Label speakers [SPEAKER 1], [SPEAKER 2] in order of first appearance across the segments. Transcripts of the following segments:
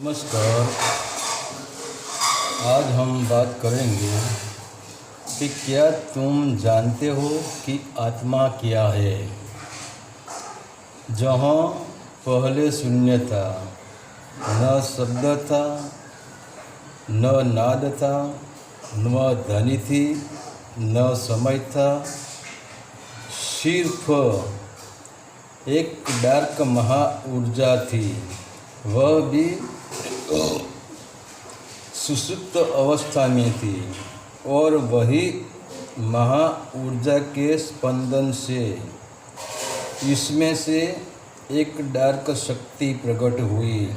[SPEAKER 1] नमस्कार। आज हम बात करेंगे कि क्या तुम जानते हो कि आत्मा क्या है। जहाँ पहले शून्य था, न शब्द था, न नाद था, न ध्वनि थी, न समय था, सिर्फ एक डार्क महा ऊर्जा थी, वह भी सुषुप्त अवस्था में थी। और वही महा ऊर्जा के स्पंदन से इसमें से एक डार्क शक्ति प्रकट हुई।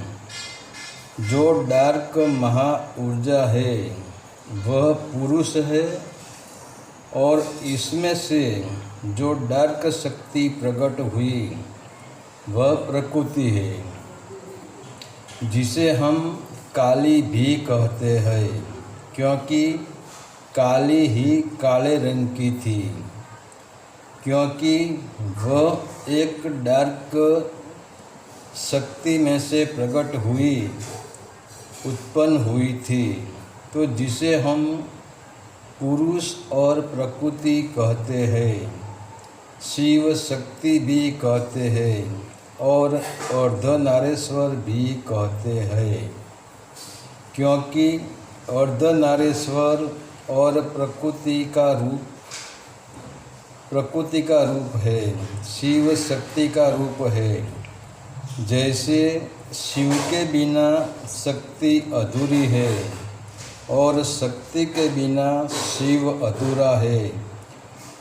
[SPEAKER 1] जो डार्क महा ऊर्जा है वह पुरुष है, और इसमें से जो डार्क शक्ति प्रकट हुई वह प्रकृति है, जिसे हम काली भी कहते हैं, क्योंकि काली ही काले रंग की थी, क्योंकि वह एक डार्क शक्ति में से प्रकट हुई, उत्पन्न हुई थी। तो जिसे हम पुरुष और प्रकृति कहते हैं, शिव शक्ति भी कहते हैं, और अर्धनारीश्वर भी कहते हैं, क्योंकि अर्धनारीश्वर और प्रकृति का रूप है, शिव शक्ति का रूप है। जैसे शिव के बिना शक्ति अधूरी है और शक्ति के बिना शिव अधूरा है।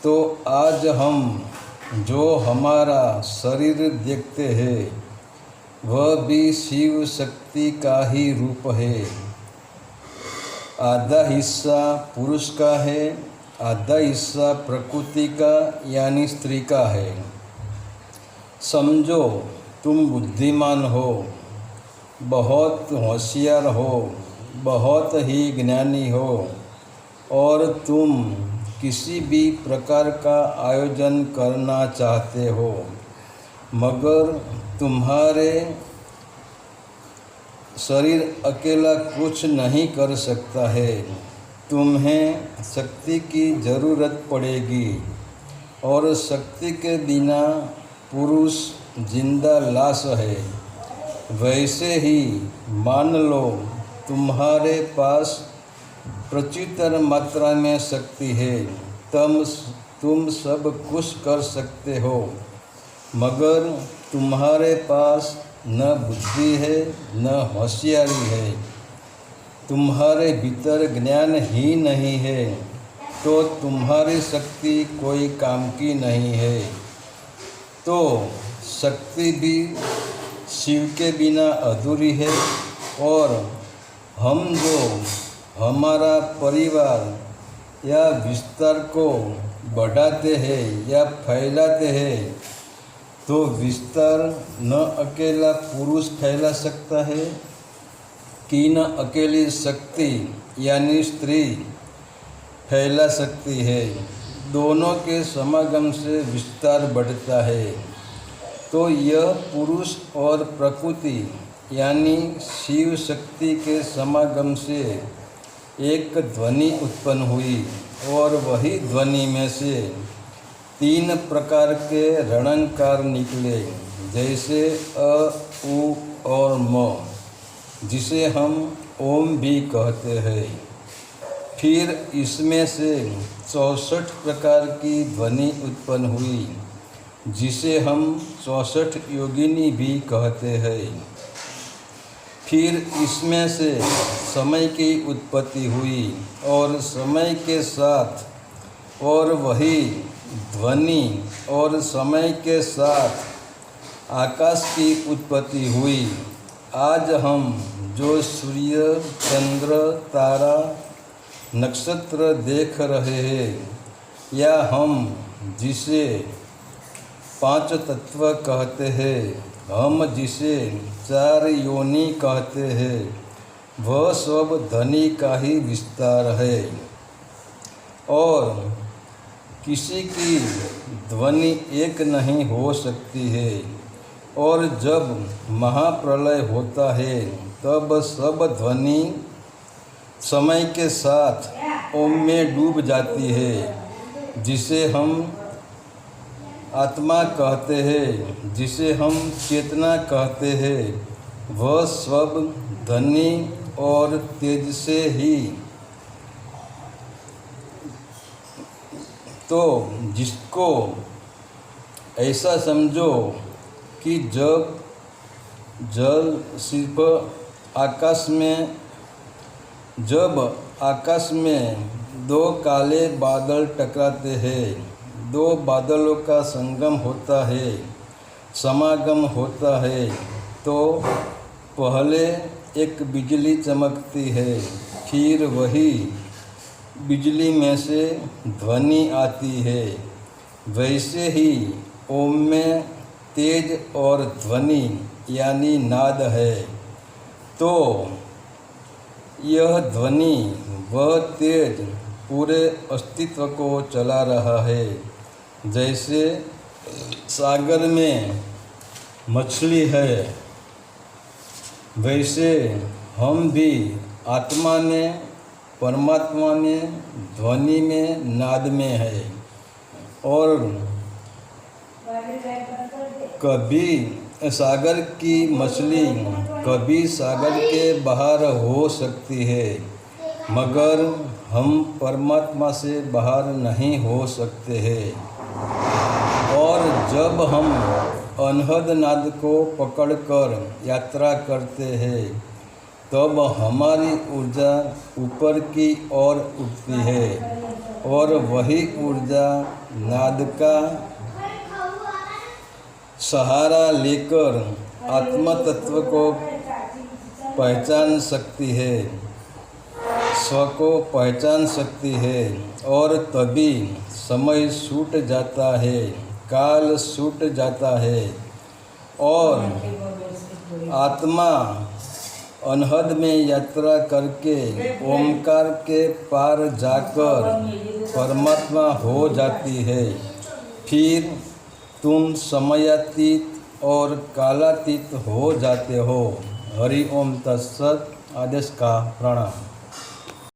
[SPEAKER 1] तो आज हम जो हमारा शरीर देखते हैं वह भी शिव शक्ति का ही रूप है। आधा हिस्सा पुरुष का है, आधा हिस्सा प्रकृति का यानी स्त्री का है। समझो तुम बुद्धिमान हो, बहुत होशियार हो, बहुत ही ज्ञानी हो, और तुम किसी भी प्रकार का आयोजन करना चाहते हो, मगर तुम्हारे शरीर अकेला कुछ नहीं कर सकता है। तुम्हें शक्ति की ज़रूरत पड़ेगी, और शक्ति के बिना पुरुष जिंदा लाश है। वैसे ही मान लो तुम्हारे पास प्रचुर मात्रा में शक्ति है, तुम सब कुछ कर सकते हो, मगर तुम्हारे पास न बुद्धि है न होशियारी है, तुम्हारे भीतर ज्ञान ही नहीं है, तो तुम्हारी शक्ति कोई काम की नहीं है। तो शक्ति भी शिव के बिना अधूरी है। और हम जो हमारा परिवार या विस्तार को बढ़ाते हैं या फैलाते हैं, तो विस्तार न अकेला पुरुष फैला सकता है कि न अकेली शक्ति यानी स्त्री फैला सकती है। दोनों के समागम से विस्तार बढ़ता है। तो यह पुरुष और प्रकृति यानी शिव शक्ति के समागम से एक ध्वनि उत्पन्न हुई, और वही ध्वनि में से 3 प्रकार के रणंकार निकले, जैसे अ, उ और म, जिसे हम ओम भी कहते हैं। फिर इसमें से 64 प्रकार की ध्वनि उत्पन्न हुई, जिसे हम 64 योगिनी भी कहते हैं। फिर इसमें से समय की उत्पत्ति हुई, और समय के साथ और वही ध्वनि और समय के साथ आकाश की उत्पत्ति हुई। आज हम जो सूर्य, चंद्र, तारा, नक्षत्र देख रहे हैं, या हम जिसे 5 तत्व कहते हैं, हम जिसे 4 योनि कहते हैं, वह सब ध्वनि का ही विस्तार है। और किसी की ध्वनि एक नहीं हो सकती है। और जब महाप्रलय होता है तब सब ध्वनि समय के साथ ओम में डूब जाती है, जिसे हम आत्मा कहते हैं, जिसे हम चेतना कहते हैं। वह सब ध्वनि और तेज से ही तो जिसको ऐसा समझो कि जब जल सिर्फ जब आकाश में दो काले बादल टकराते हैं, दो बादलों का संगम होता है, समागम होता है, तो पहले एक बिजली चमकती है, फिर वही बिजली में से ध्वनि आती है। वैसे ही ओम में तेज और ध्वनि यानी नाद है। तो यह ध्वनि वह तेज पूरे अस्तित्व को चला रहा है। जैसे सागर में मछली है, वैसे हम भी आत्मा में, परमात्मा में, ध्वनि में, नाद में है। और कभी सागर की मछली कभी सागर के बाहर हो सकती है, मगर हम परमात्मा से बाहर नहीं हो सकते हैं। और जब हम अनहद नाद को पकड़कर यात्रा करते हैं, तब हमारी ऊर्जा ऊपर की ओर उठती है, और वही ऊर्जा नाद का सहारा लेकर आत्म तत्व को पहचान सकती है, स्व को पहचान सकती है। और तभी समय छूट जाता है, काल छूट जाता है, और आत्मा अनहद में यात्रा करके ओमकार के पार जाकर परमात्मा हो जाती है। फिर तुम समयातीत और कालातीत हो जाते हो। हरि ओम तत्सत। आदेश का प्रणाम।